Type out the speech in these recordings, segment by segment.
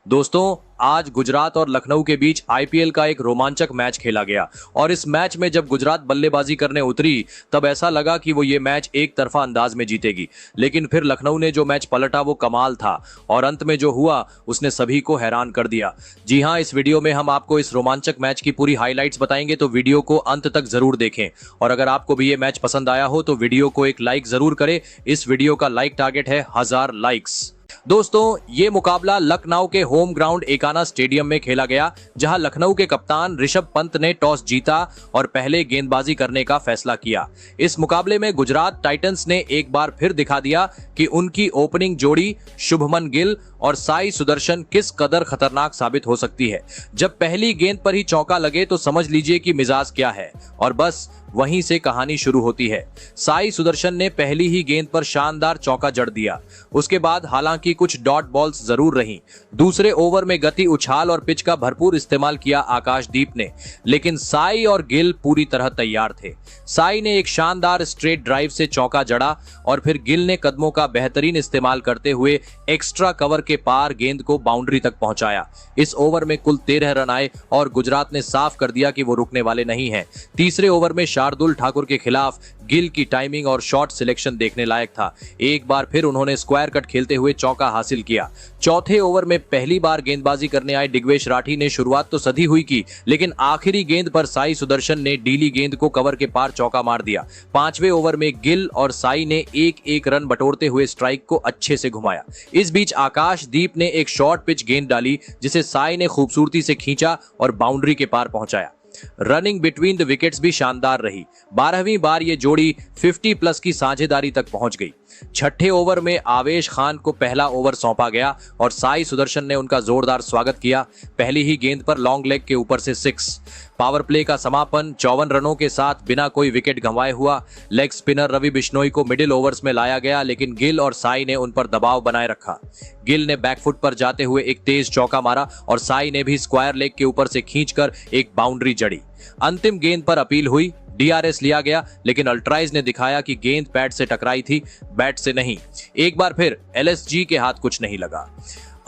दोस्तों, आज गुजरात और लखनऊ के बीच आईपीएल का एक रोमांचक मैच खेला गया और इस मैच में जब गुजरात बल्लेबाजी करने उतरी तब ऐसा लगा कि वो ये मैच एक तरफा अंदाज में जीतेगी। लेकिन फिर लखनऊ ने जो मैच पलटा वो कमाल था और अंत में जो हुआ उसने सभी को हैरान कर दिया। जी हां, इस वीडियो में हम आपको इस रोमांचक मैच की पूरी हाईलाइट्स बताएंगे, तो वीडियो को अंत तक जरूर देखें। और अगर आपको भी ये मैच पसंद आया हो तो वीडियो को एक लाइक जरूर करें। इस वीडियो का लाइक टारगेट है 1000 लाइक्स। दोस्तों, ये मुकाबला लखनऊ के होम ग्राउंड एकाना स्टेडियम में खेला गया, जहां लखनऊ के कप्तान ऋषभ पंत ने टॉस जीता और पहले गेंदबाजी करने का फैसला किया। इस मुकाबले में गुजरात टाइटंस ने एक बार फिर दिखा दिया कि उनकी ओपनिंग जोड़ी शुभमन गिल और साई सुदर्शन किस कदर खतरनाक साबित हो सकती है। जब पहली गेंद पर ही चौका लगे तो समझ लीजिए कि मिजाज क्या है, और बस वहीं से कहानी शुरू होती है। साई सुदर्शन ने पहली ही गेंद पर शानदार चौका जड़ दिया। उसके बाद हालांकि कुछ डॉट बॉल्स जरूर रहीं। दूसरे ओवर में गति, उछाल और पिच का भरपूर इस्तेमाल किया आकाशदीप ने, लेकिन साई और गिल पूरी तरह तैयार थे। साई ने एक शानदार स्ट्रेट ड्राइव से चौका जड़ा और फिर गिल ने कदमों का बेहतरीन इस्तेमाल करते हुए एक्स्ट्रा कवर के पार गेंद को बाउंड्री तक पहुंचाया। इस ओवर में कुल 13 रन आए और गुजरात ने साफ कर दिया कि वो रुकने वाले नहीं हैं। तीसरे ओवर में शार्दुल ठाकुर के खिलाफ गिल की टाइमिंग और शॉट सिलेक्शन देखने लायक था। एक बार फिर उन्होंने स्क्वायर कट खेलते हुए चौका हासिल किया। चौथे ओवर में पहली बार गेंदबाजी करने आए दिग्वेश राठी ने शुरुआत तो सधी हुई की, लेकिन आखिरी गेंद पर साई सुदर्शन ने डीली गेंद को कवर के पार चौका मार दिया। पांचवें ओवर में गिल और साई ने एक एक रन बटोरते हुए स्ट्राइक को अच्छे से घुमाया। इस बीच आकाशदीप ने एक शॉर्ट पिच गेंद डाली, जिसे साई ने खूबसूरती से खींचा और बाउंड्री के पार पहुंचाया। रनिंग बिटवीन द विकेट्स भी शानदार रही। 12वीं बार ये जोड़ी 50 प्लस की साझेदारी तक पहुंच गई। छठे ओवर में आवेश खान को पहला ओवर सौंपा गया और साई सुदर्शन ने उनका जोरदार स्वागत किया। पहली ही गेंद पर लॉन्ग लेग के ऊपर से 6। पावर प्ले का समापन 54 रनों के साथ बिना कोई विकेट गंवाए हुआ। लेग स्पिनर रवि बिश्नोई को मिडिल ओवर्स में लाया गया, लेकिन गिल और साई ने उन पर दबाव बनाए रखा। गिल ने बैकफुट पर जाते हुए एक तेज चौका मारा और साई ने भी स्क्वायर लेग के ऊपर से खींचकर एक बाउंड्री जड़ी। अंतिम गेंद पर अपील हुई, डीआरएस लिया गया, लेकिन अल्ट्राइज ने दिखाया कि गेंद पैड से टकराई थी, बैट से नहीं। एक बार फिर एलएसजी के हाथ कुछ नहीं लगा।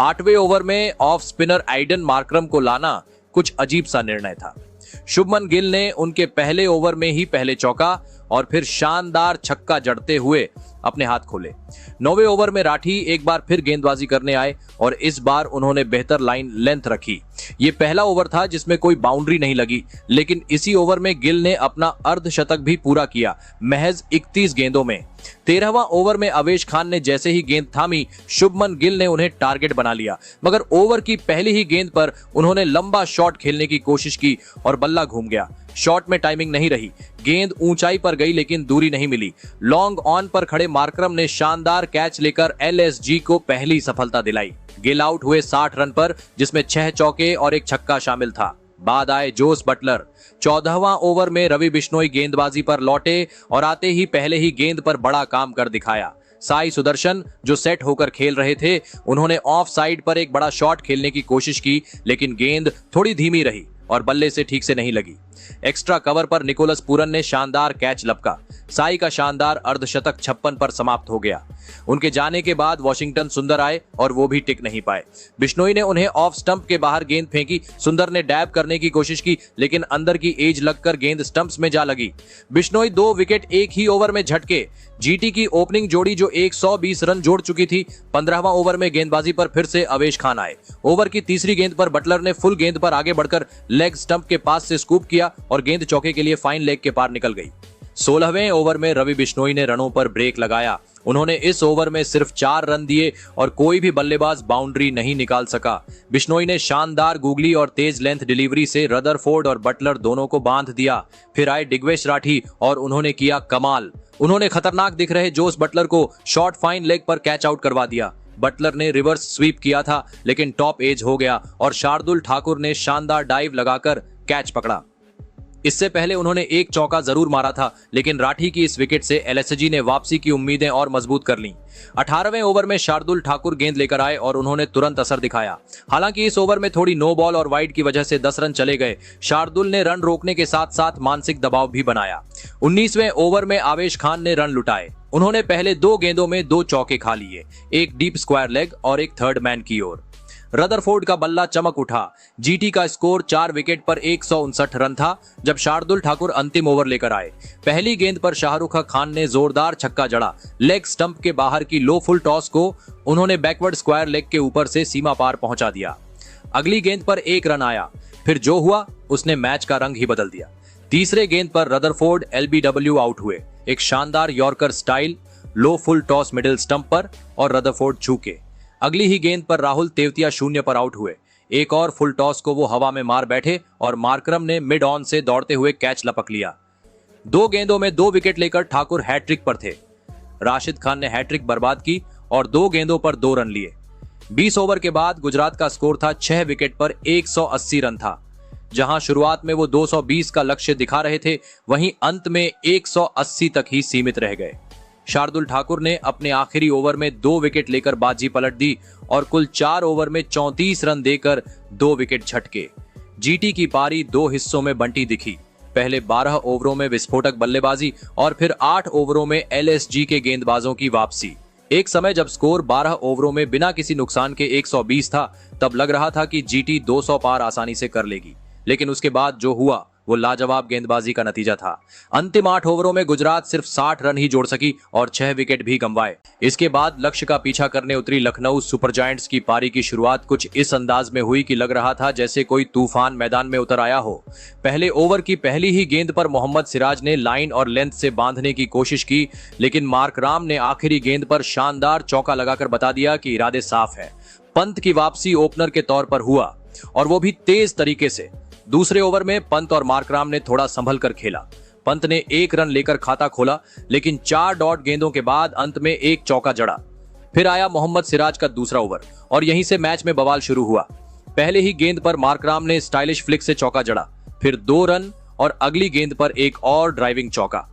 8वें ओवर में ऑफ स्पिनर आइडन मार्करम को लाना कुछ अजीब सा निर्णय था। शुभमन गिल ने उनके पहले ओवर में ही पहले चौका और फिर शानदार छक्का जड़ते हुए अपने हाथ खोले। 9वें ओवर में राठी एक बार फिर गेंदबाजी करने आए और इस बार उन्होंने बेहतर लाइन लेंथ रखी। ये पहला ओवर था जिसमें कोई बाउंड्री नहीं लगी, लेकिन इसी ओवर में गिल ने अपना अर्धशतक भी पूरा किया, महज 31 गेंदों में। 13वां ओवर में आवेश खान ने जैसे ही गेंद थामी, शुभमन गिल ने उन्हें टारगेट बना लिया, मगर ओवर की पहली ही गेंद पर उन्होंने लंबा शॉट खेलने की कोशिश की और बल्ला घूम गया। शॉट में टाइमिंग नहीं रही, गेंद ऊंचाई पर गई लेकिन दूरी नहीं मिली। लॉन्ग ऑन पर खड़े मार्करम ने शानदार कैच लेकर एलएसजी को पहली सफलता दिलाई। गिल आउट हुए 60 रन पर, जिसमें 6 चौके और एक छक्का शामिल था। बाद आए जोस बटलर। 14वां ओवर में रवि बिश्नोई गेंदबाजी पर लौटे और आते ही पहले ही गेंद पर बड़ा काम कर दिखाया। साई सुदर्शन जो सेट होकर खेल रहे थे, उन्होंने ऑफ साइड पर एक बड़ा शॉट खेलने की कोशिश की, लेकिन गेंद थोड़ी धीमी रही और बल्ले से ठीक से नहीं लगी। एक्स्ट्रा कवर पर निकोलस पूरन ने शानदार कैच लपका। साई का शानदार अर्धशतक 56 पर समाप्त हो गया। उनके जाने के बाद वॉशिंगटन सुंदर आए और वो भी टिक नहीं पाए। बिश्नोई ने उन्हें ऑफ स्टंप के बाहर गेंद फेंकी। सुंदर ने डैब करने की कोशिश की, लेकिन अंदर की एज लगकर गेंद स्टंप्स में जा लगी। बिश्नोई 2 विकेट एक ही ओवर में झटके। जीटी की ओपनिंग जोड़ी जो 120 रन जोड़ चुकी थी, 15वां ओवर में गेंदबाजी पर फिर से आवेश खान आए। ओवर की तीसरी गेंद पर बटलर ने फुल गेंद पर आगे बढ़कर लेग स्टंप के पास से स्कूप किया और गेंद चौके के लिए फाइन लेग के पार निकल गई। 16वें ओवर में रवि बिश्नोई ने रनों पर ब्रेक लगाया। उन्होंने इस ओवर में सिर्फ 4 रन दिए और कोई भी बल्लेबाज बाउंड्री नहीं निकाल सका। बिश्नोई ने शानदार गूगली और तेज लेंथ डिलीवरी से रदरफोर्ड और बटलर दोनों को बांध दिया। फिर आए दिग्वेश राठी और उन्होंने किया कमाल। उन्होंने खतरनाक दिख रहे जोस बटलर को शॉर्ट फाइन लेग पर कैच आउट करवा दिया। बटलर ने रिवर्स स्वीप किया था, लेकिन टॉप एज हो गया और शार्दुल ठाकुर ने शानदार डाइव लगाकर कैच पकड़ा। इससे पहले उन्होंने एक चौका जरूर मारा था, लेकिन राठी की इस विकेट से एलएसजी ने वापसी की उम्मीदें और मजबूत कर लीं। 18वें ओवर में शार्दुल ठाकुर गेंद लेकर आए और उन्होंने तुरंत असर दिखाया। हालांकि इस ओवर में थोड़ी नो बॉल और वाइड की वजह से 10 रन चले गए। शार्दुल ने रन रोकने के साथ साथ मानसिक दबाव भी बनाया। 19वें ओवर में आवेश खान ने रन लुटाए। उन्होंने पहले 2 गेंदों में 2 चौके खा लिए, एक डीप स्क्वायर लेग और एक थर्ड मैन की ओर। रदरफोर्ड का बल्ला चमक उठा। जीटी का स्कोर 4 विकेट पर 159 रन था जब शार्दुल ठाकुर अंतिम ओवर लेकर आए। पहली गेंद पर शाहरुख खान ने जोरदार छक्का जड़ा। लेग स्टंप के बाहर की लो फुल टॉस को उन्होंने बैकवर्ड स्क्वायर लेग के ऊपर से सीमा पार पहुंचा दिया। अगली गेंद पर 1 रन आया, फिर जो हुआ उसने मैच का रंग ही बदल दिया। तीसरे गेंद पर रदरफोर्ड एलबीडब्ल्यू आउट हुए। एक शानदार यॉर्कर स्टाइल लो फुल टॉस मिडिल स्टंप पर और रदरफोर्ड चूके। अगली ही गेंद पर राहुल तेवतिया 0 पर आउट हुए। एक और फुल टॉस को वो हवा में मार बैठे और मार्करम ने मिड ऑन से दौड़ते हुए कैच लपक लिया। 2 गेंदों में 2 विकेट लेकर ठाकुर हैट्रिक पर थे। राशिद खान ने हैट्रिक बर्बाद की और 2 गेंदों पर 2 रन लिए। 20 ओवर के बाद गुजरात का स्कोर था 6 विकेट पर 180 रन था। जहां शुरुआत में वो 220 का लक्ष्य दिखा रहे थे, वहीं अंत में 180 तक ही सीमित रह गए। शार्दुल ठाकुर ने अपने आखिरी ओवर में 2 विकेट लेकर बाजी पलट दी और कुल 4 ओवर में 34 रन देकर 2 विकेट झटके। जीटी की पारी 2 हिस्सों में बंटी दिखी। पहले 12 ओवरों में विस्फोटक बल्लेबाजी और फिर 8 ओवरों में एलएसजी के गेंदबाजों की वापसी। एक समय जब स्कोर 12 ओवरों में बिना किसी नुकसान के 120 था, तब लग रहा था कि जीटी 200 पार आसानी से कर लेगी, लेकिन उसके बाद जो हुआ वो लाजवाब गेंदबाजी का नतीजा था। अंतिम 8 ओवरों में गुजरात सिर्फ 60 रन ही जोड़ सकी और 6 विकेट भी गंवाए। इसके बाद लक्ष्य का पीछा करने उतरी लखनऊ सुपर जायंट्स की पारी की शुरुआत कुछ इस अंदाज में हुई कि लग रहा था जैसे कोई तूफान मैदान में उतर आया हो। पहले ओवर की पहली ही गेंद पर मोहम्मद सिराज ने लाइन और लेंथ से बांधने की कोशिश की, लेकिन मार्कराम ने आखिरी गेंद पर शानदार चौका लगाकर बता दिया कि इरादे साफ है। पंत की वापसी ओपनर के तौर पर हुआ और वो भी तेज तरीके से। दूसरे ओवर में पंत और मार्कराम ने थोड़ा संभल कर खेला। पंत ने 1 रन लेकर खाता खोला, लेकिन 4 डॉट गेंदों के बाद अंत में 1 चौका जड़ा। फिर आया मोहम्मद सिराज का दूसरा ओवर और यहीं से मैच में बवाल शुरू हुआ। पहले ही गेंद पर मार्कराम ने स्टाइलिश फ्लिक से चौका जड़ा, फिर 2 रन और अगली गेंद पर एक और ड्राइविंग चौका।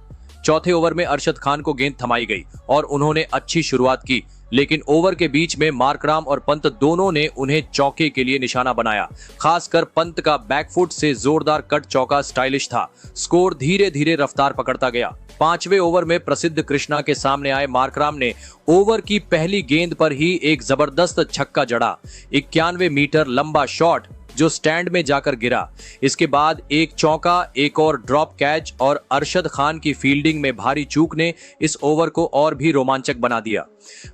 चौथे ओवर में अरशद खान को गेंद थमाई गई और उन्होंने अच्छी शुरुआत की, लेकिन ओवर के बीच में मार्कराम और पंत दोनों ने उन्हें चौके के लिए निशाना बनाया। खासकर पंत का बैकफुट से जोरदार कट चौका स्टाइलिश था। स्कोर धीरे धीरे रफ्तार पकड़ता गया। 5वें ओवर में प्रसिद्ध कृष्णा के सामने आए मार्कराम ने ओवर की पहली गेंद पर ही एक जबरदस्त छक्का जड़ा। 91 मीटर लंबा शॉट जो स्टैंड में जाकर गिरा। इसके बाद एक चौका, एक और ड्रॉप कैच और अरशद खान की फील्डिंग में भारी चूक ने इस ओवर को और भी रोमांचक बना दिया।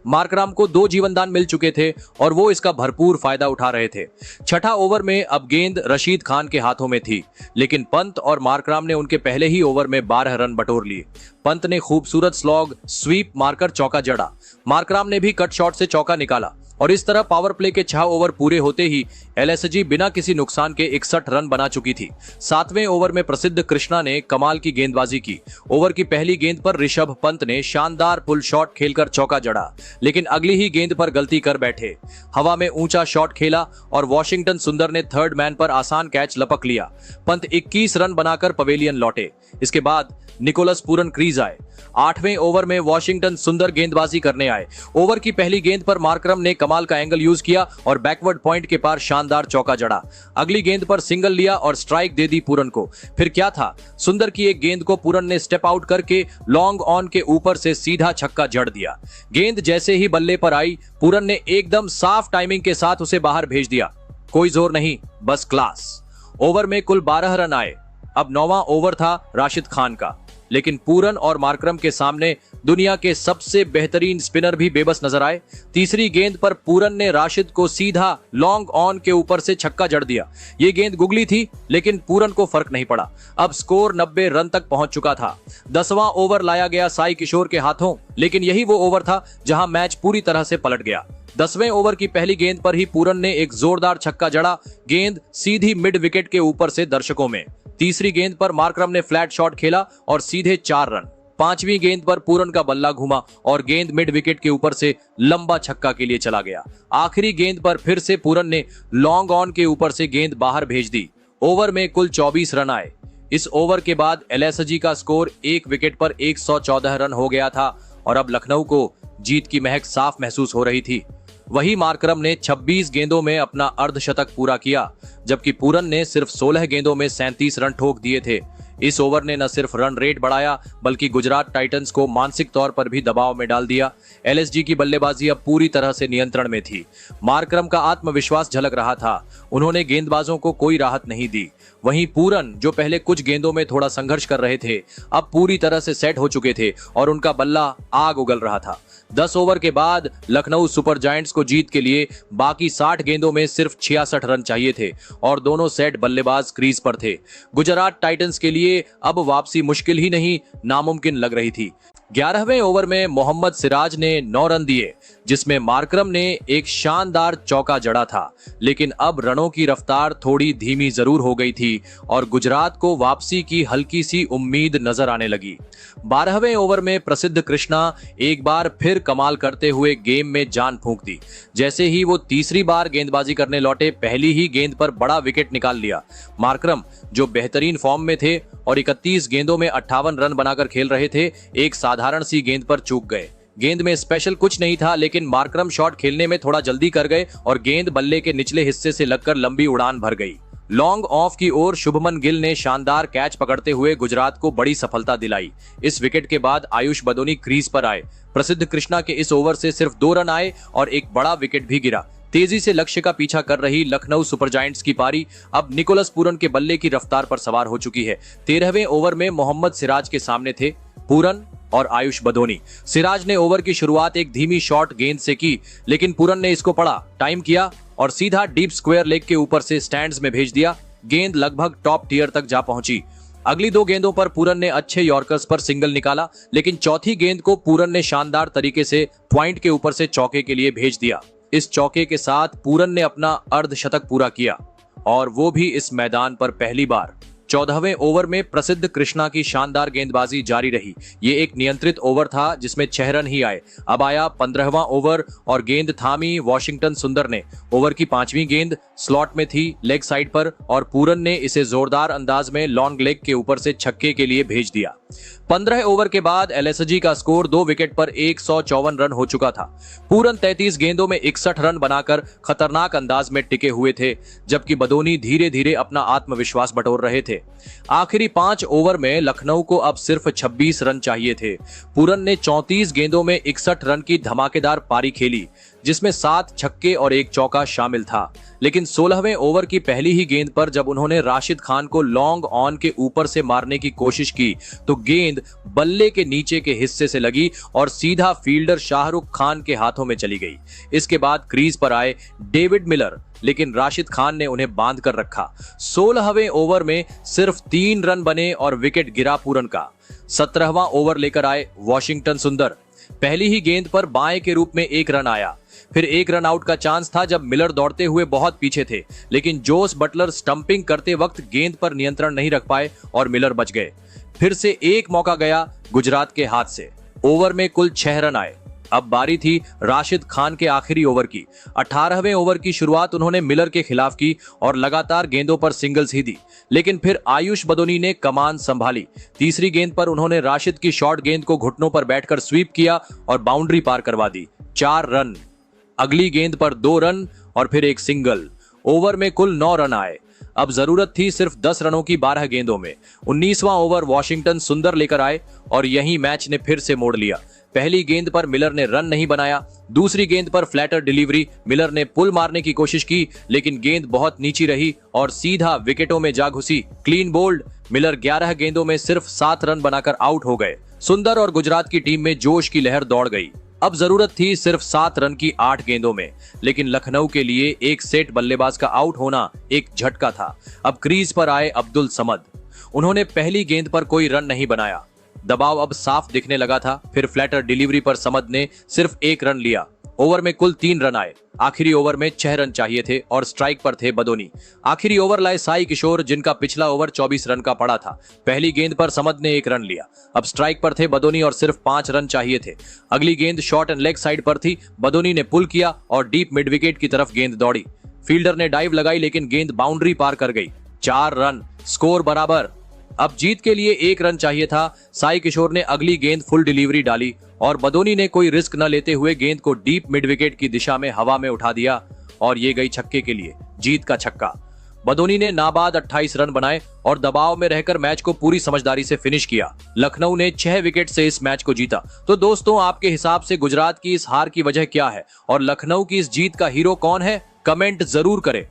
मार्कराम को 2 जीवनदान मिल चुके थे और वो इसका भरपूर फायदा उठा रहे थे। छठा ओवर में अब गेंद रशीद खान के हाथों में थी, लेकिन पंत और मार्कराम ने उनके पहले ही ओवर में 12 रन बटोर लिए। पंत ने खूबसूरत स्लॉग स्वीप मारकर चौका जड़ा। मार्कराम ने भी कट शॉट से चौका निकाला और इस तरह पावर प्ले के 6 ओवर पूरे होते ही एलएसजी बिना किसी नुकसान के 61 रन बना चुकी थी। 7वें ओवर में प्रसिद्ध कृष्णा ने कमाल की गेंदबाजी की। ओवर की पहली गेंद पर ऋषभ पंत ने शानदार पुल शॉट खेलकर चौका जड़ा, लेकिन अगली ही गेंद पर गलती कर बैठे। हवा में ऊंचा शॉट खेला और वॉशिंगटन सुंदर ने थर्ड मैन पर आसान कैच लपक लिया। पंत 21 रन बनाकर पवेलियन लौटे। इसके बाद निकोलस पूरन क्रीज आए। 8वें ओवर में वॉशिंगटन सुंदर गेंदबाजी करने आए। ओवर की पहली गेंद पर मार्करम ने कमाल का एंगल यूज किया और बैकवर्ड पॉइंट के पार शानदार चौका जड़ा। अगली गेंद पर सिंगल लिया और स्ट्राइक दे दी पूरन को। फिर क्या था, सुंदर की एक गेंद को पूरन ने स्टेप आउट करके लॉन्ग ऑन के ऊपर से सीधा छक्का जड़ दिया। गेंद जैसे ही बल्ले पर आई, पूरन ने एकदम साफ टाइमिंग के साथ उसे बाहर भेज दिया। कोई जोर नहीं, बस क्लास। ओवर में कुल 12 रन आए। अब 9वां ओवर था राशिद खान का, लेकिन पूरन और मार्करम के सामने दुनिया के सबसे बेहतरीन स्पिनर भी बेबस नजर आए। तीसरी गेंद पर पूरन ने राशिद को सीधा लॉन्ग ऑन के ऊपर से छक्का जड़ दिया। ये गेंद गुगली थी, लेकिन पूरन को फर्क नहीं पड़ा। अब स्कोर 90 रन तक पहुंच चुका था। 10वां ओवर लाया गया साई किशोर के हाथों, लेकिन यही वो ओवर था जहां मैच पूरी तरह से पलट गया। 10वें ओवर की पहली गेंद पर ही पूरन ने एक जोरदार छक्का जड़ा। गेंद सीधी मिड विकेट के ऊपर से दर्शकों में। तीसरी गेंद पर मार्करम ने फ्लैट शॉट खेला और सीधे 4 रन। 5वीं गेंद पर पूरन का बल्ला घुमा और गेंद मिड विकेट के ऊपर से लंबा छक्का के लिए चला गया। आखिरी गेंद पर फिर से पूरन ने लॉन्ग ऑन के ऊपर से गेंद बाहर भेज दी। ओवर में कुल 24 रन आए। इस ओवर के बाद एलएसजी का स्कोर 1 विकेट पर 114 रन हो गया था और अब लखनऊ को जीत की महक साफ महसूस हो रही थी। वही मार्करम ने 26 गेंदों में अपना अर्धशतक पूरा किया, जबकि पूरन ने सिर्फ 16 गेंदों में 37 रन ठोक दिए थे। इस ओवर ने न सिर्फ रन रेट बढ़ाया बल्कि गुजरात टाइटंस को मानसिक तौर पर भी दबाव में डाल दिया। एलएसजी की बल्लेबाजी अब पूरी तरह से नियंत्रण में थी। मार्करम का आत्मविश्वास झलक रहा था। उन्होंने गेंदबाजों को कोई राहत नहीं दी। वहीं पूरन, जो पहले कुछ गेंदों में थोड़ा संघर्ष कर रहे थे, अब पूरी तरह से सेट हो चुके थे और उनका बल्ला आग उगल रहा था। 10 ओवर के बाद लखनऊ सुपर जायंट्स को जीत के लिए बाकी 60 गेंदों में सिर्फ 66 रन चाहिए थे और दोनों सेट बल्लेबाज क्रीज पर थे। गुजरात टाइटंस के लिए अब वापसी मुश्किल ही नहीं, नामुमकिन लग रही थी। 11वें ओवर में मोहम्मद सिराज ने 9 रन दिए, जिसमें मार्करम ने एक शानदार चौका जड़ा था, लेकिन अब रनों की रफ्तार थोड़ी धीमी जरूर हो गई थी और गुजरात को वापसी की हल्की सी उम्मीद नजर आने लगी। 12वें ओवर में प्रसिद्ध कृष्णा एक बार फिर कमाल करते हुए गेम में जान फूंक दी। जैसे ही वो तीसरी बार गेंदबाजी करने लौटे, पहली ही गेंद पर बड़ा विकेट निकाल लिया। मार्करम, जो बेहतरीन फॉर्म में थे और 31 गेंदों में 58 रन बनाकर खेल रहे थे, एक साधारण सी गेंद पर चूक गए। गेंद में स्पेशल कुछ नहीं था, लेकिन मार्करम शॉट खेलने में थोड़ा जल्दी कर गए और गेंद बल्ले के निचले हिस्से से लगकर लंबी उड़ान भर गई। लॉन्ग ऑफ की ओर शुभमन गिल ने शानदार कैच पकड़ते हुए गुजरात को बड़ी सफलता दिलाई। इस विकेट के बाद आयुष बदोनी क्रीज पर आए। प्रसिद्ध कृष्णा के इस ओवर से सिर्फ 2 रन आए और एक बड़ा विकेट भी गिरा। तेजी से लक्ष्य का पीछा कर रही लखनऊ सुपर जायंट्स की पारी अब निकोलस पूरन के बल्ले की रफ्तार पर सवार हो चुकी है। 13वें ओवर में मोहम्मद सिराज के सामने थे पूरन और आयुष बदोनी। सिराज ने ओवर की शुरुआत एक धीमी शॉर्ट गेंद से की, लेकिन पूरन ने इसको पढ़ा, टाइम किया और सीधा डीप स्क्वायर लेग के ऊपर से स्टैंड्स में भेज दिया। गेंद लगभग टॉप टियर तक जा पहुंची। अगली 2 गेंदों पर पूरन ने अच्छे यॉर्कर्स पर सिंगल निकाला, लेकिन चौथी गेंद को पूरन ने शानदार तरीके से पॉइंट के ऊपर से चौके के लिए भेज दिया। इस चौके के साथ पूरन ने अपना अर्धशतक पूरा किया और वो भी इस मैदान पर पहली बार। 14वें ओवर में प्रसिद्ध कृष्णा की शानदार गेंदबाजी जारी रही। ये एक नियंत्रित ओवर था जिसमें 6 रन ही आए। अब आया 15वां ओवर और गेंद थामी वॉशिंगटन सुंदर ने। ओवर की 5वीं गेंद स्लॉट में थी, लेग साइड पर, और पूरन ने इसे जोरदार अंदाज में लॉन्ग लेग के ऊपर से छक्के के लिए भेज दिया। 15 ओवर के बाद एलएसजी का स्कोर 2 विकेट पर 154 रन हो चुका था। पूरन 33 गेंदों में 61 रन बनाकर खतरनाक अंदाज में टिके हुए थे, जबकि बदोनी धीरे धीरे अपना आत्मविश्वास बटोर रहे थे। आखिरी 5 ओवर में लखनऊ को अब सिर्फ 26 रन चाहिए थे। पूरन ने 34 गेंदों में 61 रन की धमाकेदार पारी खेली, जिसमें 7 छक्के और 1 चौका शामिल था। लेकिन 16वें ओवर की पहली ही गेंद पर जब उन्होंने राशिद खान को लॉन्ग ऑन के ऊपर से मारने की कोशिश की, तो गेंद बल्ले के नीचे के हिस्से से लगी और सीधा फील्डर शाहरुख खान के हाथों में चली गई। इसके बाद क्रीज पर आए डेविड मिलर, लेकिन राशिद खान ने उन्हें बांध कर रखा। 16वें ओवर में सिर्फ 3 रन बने और विकेट गिरा पूरन का। 17वां ओवर लेकर आए वॉशिंगटन सुंदर। पहली ही गेंद पर बाएं के रूप में 1 रन आया। फिर 1 रन आउट का चांस था जब मिलर दौड़ते हुए बहुत पीछे थे, लेकिन जोस बटलर स्टंपिंग करते वक्त गेंद पर नियंत्रण नहीं रख पाए और मिलर बच गए। फिर से एक मौका गया गुजरात के हाथ से। ओवर में कुल 6 रन आए। अब बारी थी राशिद खान के आखिरी ओवर की। 18वें ओवर की शुरुआत उन्होंने मिलर के खिलाफ की और लगातार गेंदों पर सिंगल्स ही दी, लेकिन फिर आयुष बदोनी ने कमान संभाली। तीसरी गेंद पर उन्होंने राशिद की शॉर्ट गेंद को घुटनों पर बैठकर स्वीप किया और बाउंड्री पार करवा दी। 4 रन। अगली गेंद पर 2 रन और फिर एक सिंगल। ओवर में कुल 9 रन आए। अब जरूरत थी सिर्फ 10 रनों की 12 गेंदों में। 19वां ओवर वॉशिंगटन सुंदर लेकर आए और यही मैच ने फिर से मोड़ लिया। पहली गेंद पर मिलर ने रन नहीं बनाया। दूसरी गेंद पर फ्लैटर डिलीवरी, मिलर ने पुल मारने की कोशिश की, लेकिन गेंद बहुत नीची रही और सीधा विकेटों में जा घुसी। Clean bowled. मिलर 11 गेंदों में सिर्फ 7 रन बनाकर आउट हो गए। सुंदर और गुजरात की टीम में जोश की लहर दौड़ गई। अब जरूरत थी सिर्फ 7 रन की 8 गेंदों में, लेकिन लखनऊ के लिए एक सेट बल्लेबाज का आउट होना एक झटका था। अब क्रीज पर आए अब्दुल समद। उन्होंने पहली गेंद पर कोई रन नहीं बनाया। दबाव अब साफ दिखने लगा था। फिर फ्लैटर डिलीवरी पर समद ने सिर्फ 1 रन लिया। ओवर में कुल 3 रन आए। आखिरी ओवर में 6 रन चाहिए थे और स्ट्राइक पर थे बदोनी। आखिरी ओवर लाए साई किशोर, जिनका पिछला ओवर 24 रन का पड़ा था। पहली गेंद पर समद ने 1 रन लिया। अब स्ट्राइक पर थे बदोनी और सिर्फ 5 रन चाहिए थे। अगली गेंद शॉर्ट एंड लेग साइड पर थी। बदोनी ने पुल किया और डीप मिड विकेट की तरफ गेंद दौड़ी। फील्डर ने डाइव लगाई, लेकिन गेंद बाउंड्री पार कर गई। 4 रन। स्कोर बराबर। अब जीत के लिए 1 रन चाहिए था। साई किशोर ने अगली गेंद फुल डिलीवरी डाली और बदोनी ने कोई रिस्क न लेते हुए गेंद को डीप मिड विकेट की दिशा में हवा में उठा दिया और ये गई छक्के के लिए। जीत का छक्का। बदोनी ने नाबाद 28 रन बनाए और दबाव में रहकर मैच को पूरी समझदारी से फिनिश किया। लखनऊ ने 6 विकेट से इस मैच को जीता। तो दोस्तों, आपके हिसाब से गुजरात की इस हार की वजह क्या है और लखनऊ की इस जीत का हीरो कौन है? कमेंट जरूर करें।